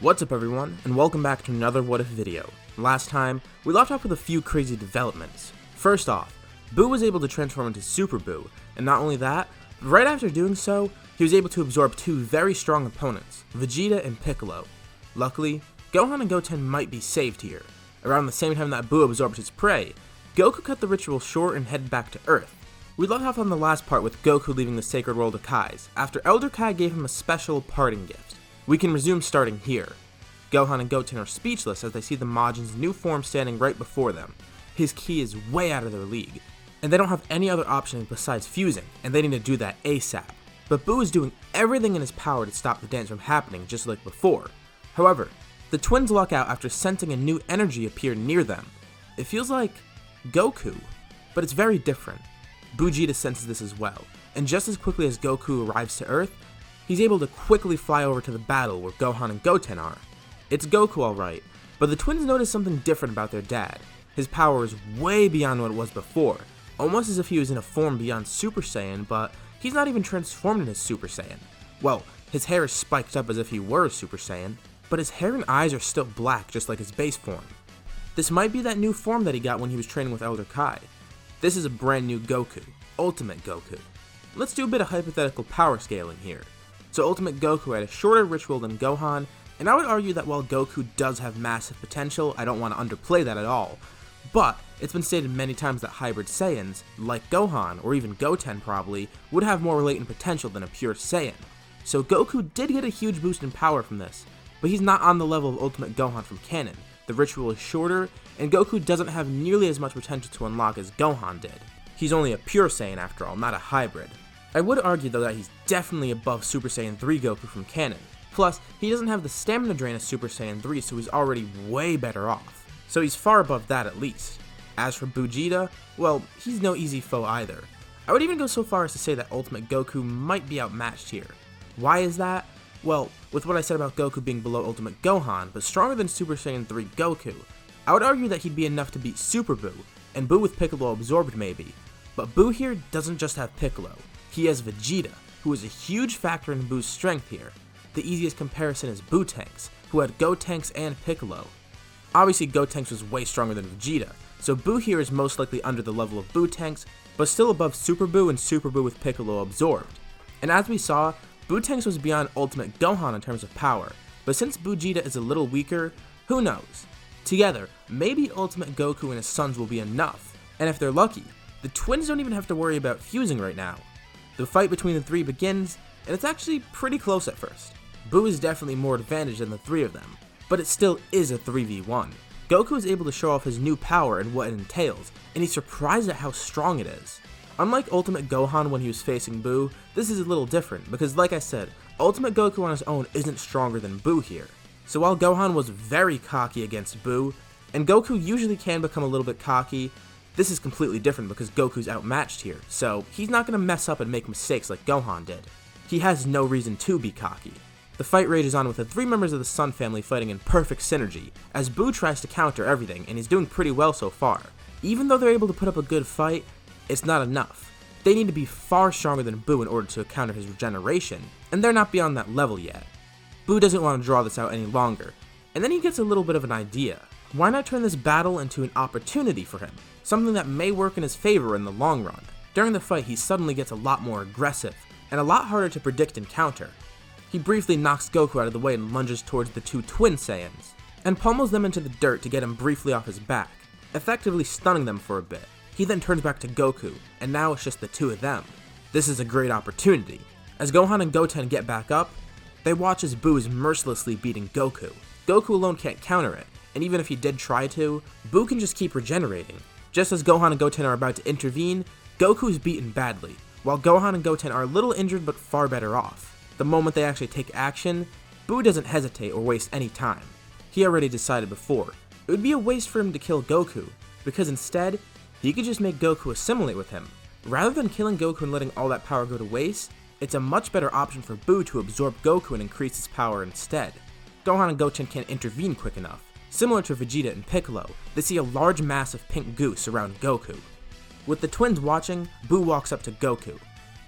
What's up everyone, and welcome back to another What If video. Last time, we left off with a few crazy developments. First off, Boo was able to transform into Super Boo, and not only that, but right after doing so, he was able to absorb two very strong opponents, Vegeta and Piccolo. Luckily, Gohan and Goten might be saved here. Around the same time that Boo absorbed his prey, Goku cut the ritual short and headed back to Earth. We left off on the last part with Goku leaving the sacred world of Kai's, after Elder Kai gave him a special parting gift. We can resume starting here. Gohan and Goten are speechless as they see the Majin's new form standing right before them. His ki is way out of their league, and they don't have any other option besides fusing, and they need to do that ASAP. But Boo is doing everything in his power to stop the dance from happening just like before. However, the twins luck out after sensing a new energy appear near them. It feels like Goku, but it's very different. Vegeta senses this as well, and just as quickly as Goku arrives to Earth, he's able to quickly fly over to the battle where Gohan and Goten are. It's Goku alright, but the twins notice something different about their dad. His power is way beyond what it was before, almost as if he was in a form beyond Super Saiyan, but he's not even transformed into Super Saiyan. Well, his hair is spiked up as if he were a Super Saiyan, but his hair and eyes are still black just like his base form. This might be that new form that he got when he was training with Elder Kai. This is a brand new Goku, Ultimate Goku. Let's do a bit of hypothetical power scaling here. So Ultimate Goku had a shorter ritual than Gohan, and I would argue that while Goku does have massive potential, I don't want to underplay that at all, but it's been stated many times that hybrid Saiyans, like Gohan, or even Goten probably, would have more latent potential than a pure Saiyan. So Goku did get a huge boost in power from this, but he's not on the level of Ultimate Gohan from canon. The ritual is shorter, and Goku doesn't have nearly as much potential to unlock as Gohan did. He's only a pure Saiyan after all, not a hybrid. I would argue though that he's definitely above Super Saiyan 3 Goku from canon. Plus, he doesn't have the stamina drain of Super Saiyan 3, so he's already way better off. So he's far above that at least. As for Vegeta, well, he's no easy foe either. I would even go so far as to say that Ultimate Goku might be outmatched here. Why is that? Well, with what I said about Goku being below Ultimate Gohan, but stronger than Super Saiyan 3 Goku, I would argue that he'd be enough to beat Super Boo, and Boo with Piccolo absorbed maybe. But Boo here doesn't just have Piccolo, he has Vegeta, who is a huge factor in Boo's strength here. The easiest comparison is Gotenks, who had Gotenks and Piccolo. Obviously Gotenks was way stronger than Vegeta, so Boo here is most likely under the level of Gotenks, but still above Super Boo and Super Boo with Piccolo absorbed. And as we saw, Gotenks was beyond Ultimate Gohan in terms of power, but since Vegeta is a little weaker, who knows? Together, maybe Ultimate Goku and his sons will be enough, and if they're lucky, the twins don't even have to worry about fusing right now. The fight between the three begins, and it's actually pretty close at first. Boo is definitely more advantaged than the three of them, but it still is a 3v1. Goku is able to show off his new power and what it entails, and he's surprised at how strong it is. Unlike Ultimate Gohan when he was facing Boo, this is a little different, because like I said, Ultimate Goku on his own isn't stronger than Boo here. So while Gohan was very cocky against Boo, and Goku usually can become a little bit cocky, this is completely different because Goku's outmatched here, so he's not going to mess up and make mistakes like Gohan did. He has no reason to be cocky. The fight rages on with the three members of the Sun family fighting in perfect synergy, as Boo tries to counter everything, and he's doing pretty well so far. Even though they're able to put up a good fight, it's not enough. They need to be far stronger than Boo in order to counter his regeneration, and they're not beyond that level yet. Boo doesn't want to draw this out any longer, and then he gets a little bit of an idea. Why not turn this battle into an opportunity for him? Something that may work in his favor in the long run. During the fight, he suddenly gets a lot more aggressive, and a lot harder to predict and counter. He briefly knocks Goku out of the way and lunges towards the two twin Saiyans, and pummels them into the dirt to get him briefly off his back, effectively stunning them for a bit. He then turns back to Goku, and now it's just the two of them. This is a great opportunity. As Gohan and Goten get back up, they watch as Boo is mercilessly beating Goku. Goku alone can't counter it, and even if he did try to, Boo can just keep regenerating. Just as Gohan and Goten are about to intervene, Goku is beaten badly, while Gohan and Goten are a little injured but far better off. The moment they actually take action, Boo doesn't hesitate or waste any time. He already decided before, it would be a waste for him to kill Goku, because instead, he could just make Goku assimilate with him. Rather than killing Goku and letting all that power go to waste, it's a much better option for Boo to absorb Goku and increase his power instead. Gohan and Goten can't intervene quick enough. Similar to Vegeta and Piccolo, they see a large mass of pink goo surround Goku. With the twins watching, Boo walks up to Goku.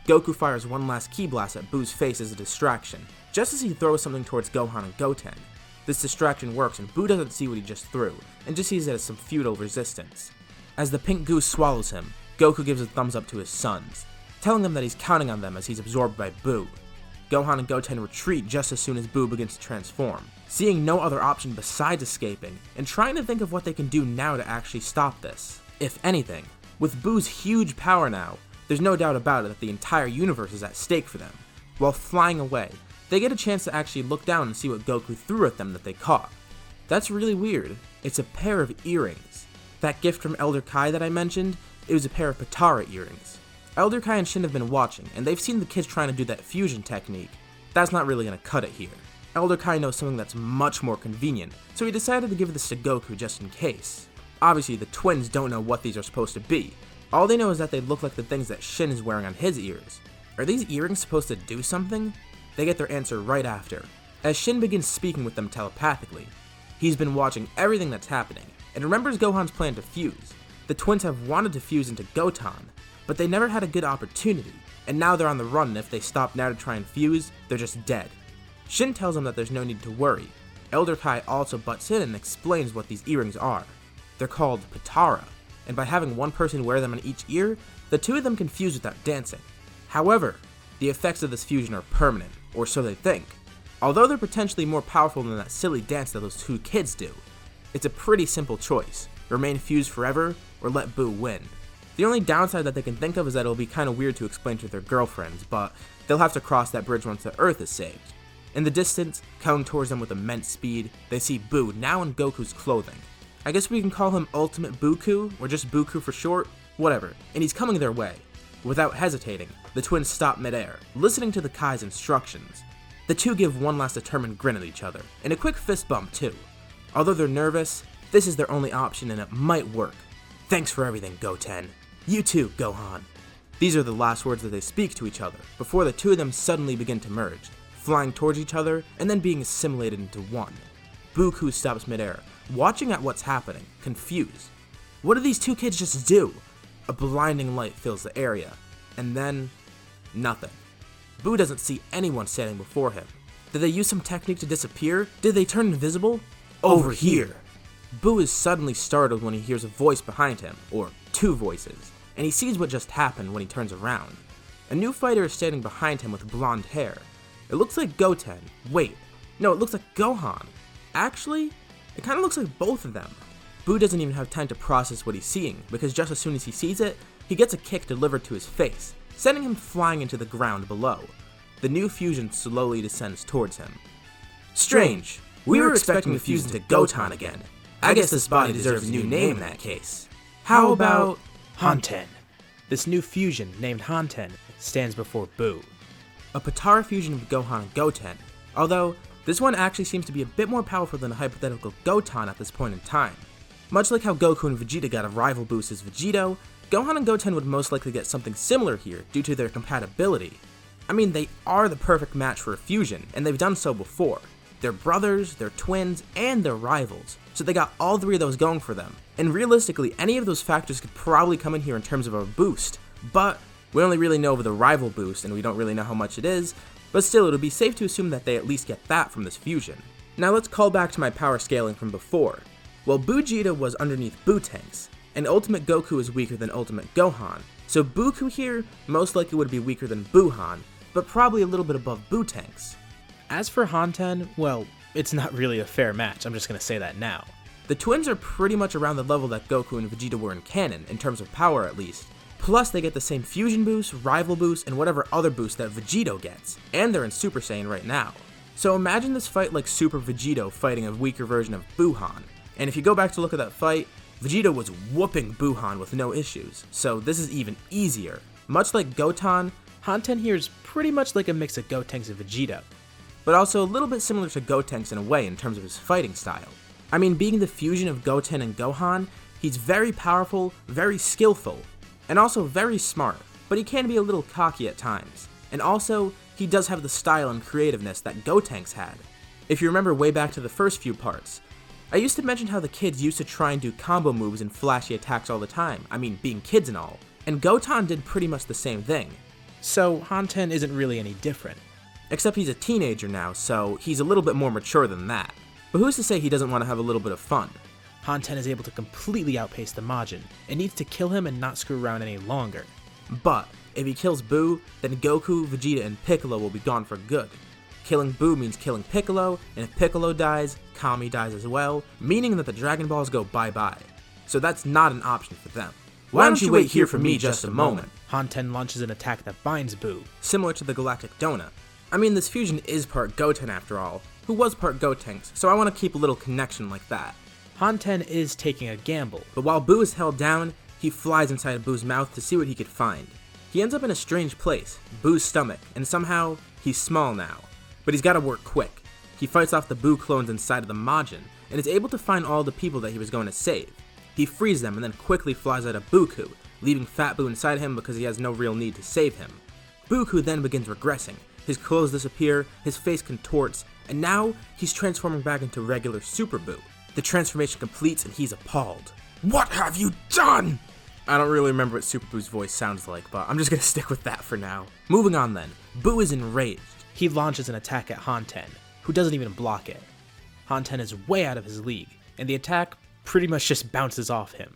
Goku fires one last ki blast at Boo's face as a distraction, just as he throws something towards Gohan and Goten. This distraction works and Boo doesn't see what he just threw, and just sees it as some futile resistance. As the pink goo swallows him, Goku gives a thumbs up to his sons, telling them that he's counting on them as he's absorbed by Boo. Gohan and Goten retreat just as soon as Boo begins to transform, seeing no other option besides escaping, and trying to think of what they can do now to actually stop this. If anything, with Boo's huge power now, there's no doubt about it that the entire universe is at stake for them. While flying away, they get a chance to actually look down and see what Goku threw at them that they caught. That's really weird. It's a pair of earrings. That gift from Elder Kai that I mentioned, it was a pair of Potara earrings. Elder Kai and Shin have been watching, and they've seen the kids trying to do that fusion technique. That's not really going to cut it here. Elder Kai knows something that's much more convenient, so he decided to give this to Goku just in case. Obviously, the twins don't know what these are supposed to be. All they know is that they look like the things that Shin is wearing on his ears. Are these earrings supposed to do something? They get their answer right after, as Shin begins speaking with them telepathically. He's been watching everything that's happening, and remembers Gohan's plan to fuse. The twins have wanted to fuse into Goten, but they never had a good opportunity, and now they're on the run, and if they stop now to try and fuse, they're just dead. Shin tells them that there's no need to worry. Elder Kai also butts in and explains what these earrings are. They're called Potara, and by having one person wear them on each ear, the two of them can fuse without dancing. However, the effects of this fusion are permanent, or so they think. Although they're potentially more powerful than that silly dance that those two kids do, it's a pretty simple choice: remain fused forever, or let Boo win. The only downside that they can think of is that it'll be kinda weird to explain to their girlfriends, but they'll have to cross that bridge once the Earth is saved. In the distance, coming towards them with immense speed, they see Boo, now in Goku's clothing. I guess we can call him Ultimate Buku, or just Buku for short, whatever, and he's coming their way. Without hesitating, the twins stop midair, listening to the Kai's instructions. The two give one last determined grin at each other, and a quick fist bump too. Although they're nervous, this is their only option and it might work. Thanks for everything, Goten. You too, Gohan. These are the last words that they speak to each other, before the two of them suddenly begin to merge, flying towards each other and then being assimilated into one. Buku stops midair, watching at what's happening, confused. What did these two kids just do? A blinding light fills the area, and then nothing. Boo doesn't see anyone standing before him. Did they use some technique to disappear? Did they turn invisible? Over here! Boo is suddenly startled when he hears a voice behind him, or two voices, and he sees what just happened when he turns around. A new fighter is standing behind him with blonde hair. It looks like Goten. Wait, no, it looks like Gohan. Actually, it kinda looks like both of them. Boo doesn't even have time to process what he's seeing, because just as soon as he sees it, he gets a kick delivered to his face, sending him flying into the ground below. The new fusion slowly descends towards him. Strange. We were expecting to fuse into Goten again. I guess this body deserves a new name in that case. How about Hanten? This new fusion, named Hanten, stands before Boo. A Potara fusion of Gohan and Goten, although this one actually seems to be a bit more powerful than a hypothetical Goten at this point in time. Much like how Goku and Vegeta got a rival boost as Vegito, Gohan and Goten would most likely get something similar here due to their compatibility. I mean, they are the perfect match for a fusion, and they've done so before. They're brothers, they're twins, and they're rivals, so they got all three of those going for them. And realistically, any of those factors could probably come in here in terms of a boost, but we only really know of the rival boost, and we don't really know how much it is, but still, it would be safe to assume that they at least get that from this fusion. Now let's call back to my power scaling from before. Well, Vegeta was underneath Boo-Tanks, and Ultimate Goku is weaker than Ultimate Gohan, so Buku here most likely would be weaker than Buhan, but probably a little bit above Boo-Tanks. As for Hanten, well, it's not really a fair match, I'm just gonna say that now. The twins are pretty much around the level that Goku and Vegeta were in canon, in terms of power at least. Plus, they get the same fusion boost, rival boost, and whatever other boost that Vegito gets, and they're in Super Saiyan right now. So imagine this fight like Super Vegito fighting a weaker version of Buhan. And if you go back to look at that fight, Vegito was whooping Buhan with no issues, so this is even easier. Much like Goten, Hanten here is pretty much like a mix of Gotenks and Vegito, but also a little bit similar to Gotenks in a way in terms of his fighting style. I mean, being the fusion of Goten and Gohan, he's very powerful, very skillful, and also very smart, but he can be a little cocky at times. And also, he does have the style and creativeness that Gotenks had. If you remember way back to the first few parts, I used to mention how the kids used to try and do combo moves and flashy attacks all the time, I mean being kids and all, and Goten did pretty much the same thing. So Hanten isn't really any different. Except he's a teenager now, so he's a little bit more mature than that. But who's to say he doesn't want to have a little bit of fun? Hanten is able to completely outpace the Majin, and needs to kill him and not screw around any longer. But if he kills Buu, then Goku, Vegeta, and Piccolo will be gone for good. Killing Buu means killing Piccolo, and if Piccolo dies, Kami dies as well, meaning that the Dragon Balls go bye-bye. So that's not an option for them. Why don't you wait here for me just a moment? Hanten launches an attack that binds Buu, similar to the Galactic Donut. I mean, this fusion is part Goten after all, who was part Gotenks, so I want to keep a little connection like that. Hanten is taking a gamble, But while Buu is held down, he flies inside Buu's mouth to see what he could find. He ends up in a strange place, Buu's stomach, and somehow, he's small now. But he's gotta work quick. He fights off the Buu clones inside of the Majin, and is able to find all the people that he was going to save. He frees them and then quickly flies out of Buku, leaving Fat Buu inside him because he has no real need to save him. Buku then begins regressing. His clothes disappear, his face contorts, and now he's transforming back into regular Super Buu. The transformation completes and he's appalled. What have you done? I don't really remember what Super Buu's voice sounds like, but I'm just gonna stick with that for now. Moving on then, Buu is enraged. He launches an attack at Hanten, who doesn't even block it. Hanten is way out of his league, and the attack pretty much just bounces off him.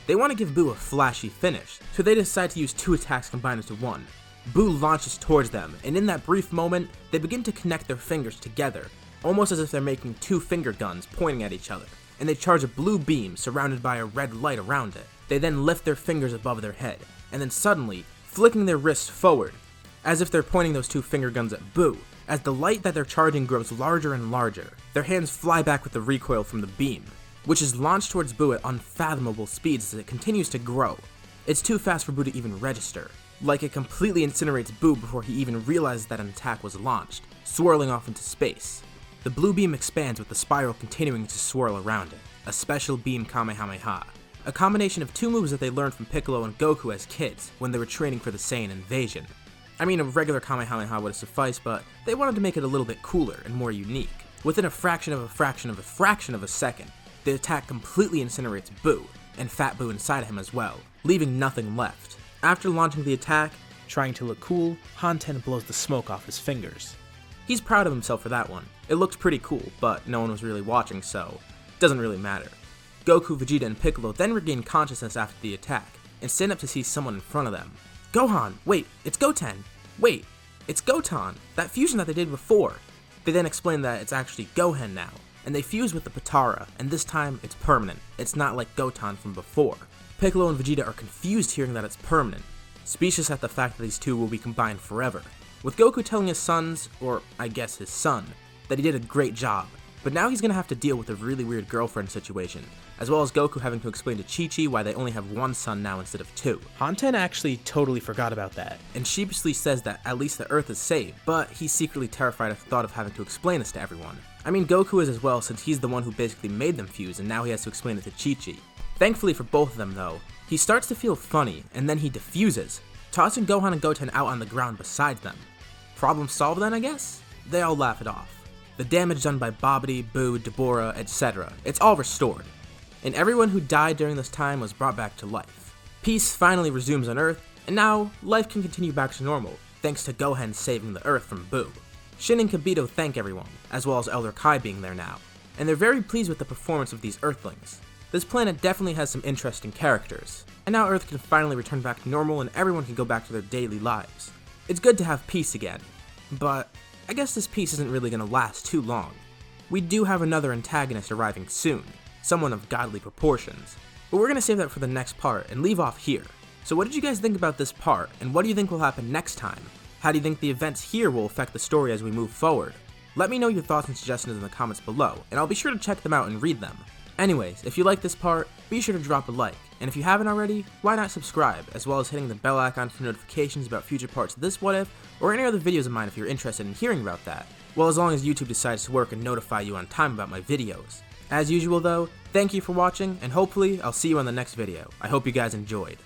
They want to give Buu a flashy finish, so they decide to use two attacks combined into one. Buu launches towards them, and in that brief moment, they begin to connect their fingers together, almost as if they're making two finger guns pointing at each other, and they charge a blue beam surrounded by a red light around it. They then lift their fingers above their head, and then suddenly, flicking their wrists forward, as if they're pointing those two finger guns at Buu. As the light that they're charging grows larger and larger, their hands fly back with the recoil from the beam, which is launched towards Buu at unfathomable speeds as it continues to grow. It's too fast for Buu to even register. Like it completely incinerates Buu before he even realizes that an attack was launched, swirling off into space. The blue beam expands with the spiral continuing to swirl around it, a special beam Kamehameha, a combination of two moves that they learned from Piccolo and Goku as kids when they were training for the Saiyan invasion. I mean, a regular Kamehameha would have sufficed, but they wanted to make it a little bit cooler and more unique. Within a fraction of a second, the attack completely incinerates Buu, and Fat Buu inside him as well, leaving nothing left. After launching the attack, Trying to look cool, Hanten blows the smoke off his fingers. he's proud of himself for that one. It looked pretty cool, but no one was really watching, so it doesn't really matter. Goku, Vegeta, and Piccolo then regain consciousness after the attack, and stand up to see someone in front of them. Gohan! Wait, it's Goten! Wait, it's Goten! That fusion that they did before! They then explain that it's actually Gohan now, and they fuse with the Potara, and this time it's permanent. It's not like Goten from before. Piccolo and Vegeta are confused hearing that it's permanent, speechless at the fact that these two will be combined forever, with Goku telling his sons, or I guess his son, that he did a great job, but now he's gonna have to deal with a really weird girlfriend situation, as well as Goku having to explain to Chi-Chi why they only have one son now instead of two. Hanten actually totally forgot about that. And sheepishly says that at least the Earth is saved, but he's secretly terrified at the thought of having to explain this to everyone. I mean, Goku is as well, since he's the one who basically made them fuse, and now he has to explain it to Chi-Chi. Thankfully for both of them though, he starts to feel funny, and then he defuses, tossing Gohan and Goten out on the ground beside them. Problem solved then, I guess? They all laugh it off. The damage done by Babidi, Buu, Deborah, etc., it's all restored, and everyone who died during this time was brought back to life. Peace finally resumes on Earth, and now life can continue back to normal, thanks to Gohan saving the Earth from Buu. Shin and Kibito thank everyone, as well as Elder Kai being there now, and they're very pleased with the performance of these Earthlings. This planet definitely has some interesting characters, and now Earth can finally return back to normal and everyone can go back to their daily lives. It's good to have peace again, but I guess this peace isn't really going to last too long. We do have another antagonist arriving soon, someone of godly proportions, but we're going to save that for the next part and leave off here. So what did you guys think about this part, and what do you think will happen next time? How do you think the events here will affect the story as we move forward? Let me know your thoughts and suggestions in the comments below, and I'll be sure to check them out and read them. Anyways, if you like this part, be sure to drop a like, and if you haven't already, why not subscribe, as well as hitting the bell icon for notifications about future parts of this What If, or any other videos of mine if you're interested in hearing about that, well, as long as YouTube decides to work and notify you on time about my videos. As usual though, thank you for watching, and hopefully I'll see you on the next video. I hope you guys enjoyed.